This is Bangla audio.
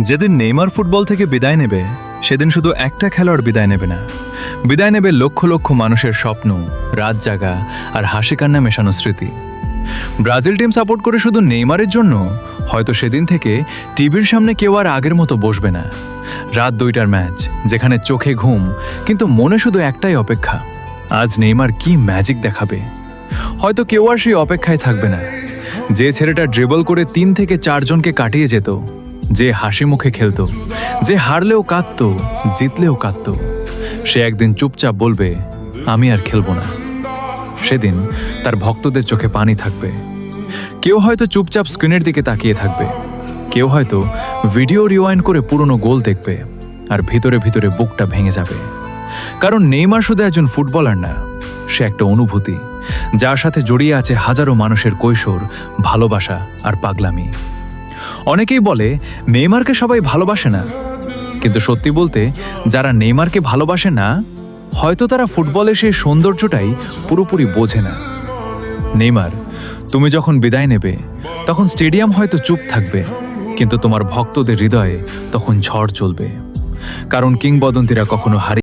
যেদিন নেইমার ফুটবল থেকে বিদায় নেবে সেদিন শুধু একটা খেলোয়াড় বিদায় নেবে না, বিদায় নেবে লক্ষ লক্ষ মানুষের স্বপ্ন, রাত জাগা আর হাসি কান্না মেশানো স্মৃতি। ব্রাজিল টিম সাপোর্ট করে শুধু নেইমারের জন্য হয়তো সেদিন থেকে টিভির সামনে কেউ আর আগের মতো বসবে না। রাত 2টার ম্যাচ, যেখানে চোখে ঘুম কিন্তু মনে শুধু একটাই অপেক্ষা, আজ নেইমার কি ম্যাজিক দেখাবে। হয়তো কেউ আর সেই অপেক্ষায় থাকবে না। যে ছেলেটা ড্রিবল করে 3 থেকে 4 জনকে কাটিয়ে যেত, যে হাসি মুখে খেলতো, যে হারলেও কাঁদতো, জিতলেও কাঁদতো, সে একদিন চুপচাপ বলবে, আমি আর খেলবো না। সেদিন তার ভক্তদের চোখে পানি থাকবে। কেউ হয়তো চুপচাপ স্ক্রিনের দিকে তাকিয়ে থাকবে, কেউ হয়তো ভিডিও রিওয়াইন্ড করে পুরনো গোল দেখবে, আর ভিতরে ভিতরে বুকটা ভেঙে যাবে। কারণ নেইমার শুধু একজন ফুটবলার না, সে একটা অনুভূতি, যার সাথে জড়িয়ে আছে হাজারো মানুষের কৈশোর, ভালোবাসা আর পাগলামি। অনেকেই বলে নেইমারকে সবাই ভালোবাসে না, কিন্তু সত্যি বলতে যারা নেইমারকে ভালোবাসে না, হয়তো তারা ফুটবলের সেই সৌন্দর্যটাই পুরোপুরি বোঝে না। নেইমার, তুমি যখন বিদায় নেবে তখন স্টেডিয়াম হয়তো চুপ থাকবে, কিন্তু তোমার ভক্তদের হৃদয়ে তখন ঝড় চলবে। কারণ কিংবদন্তিরা কখনো হারিয়ে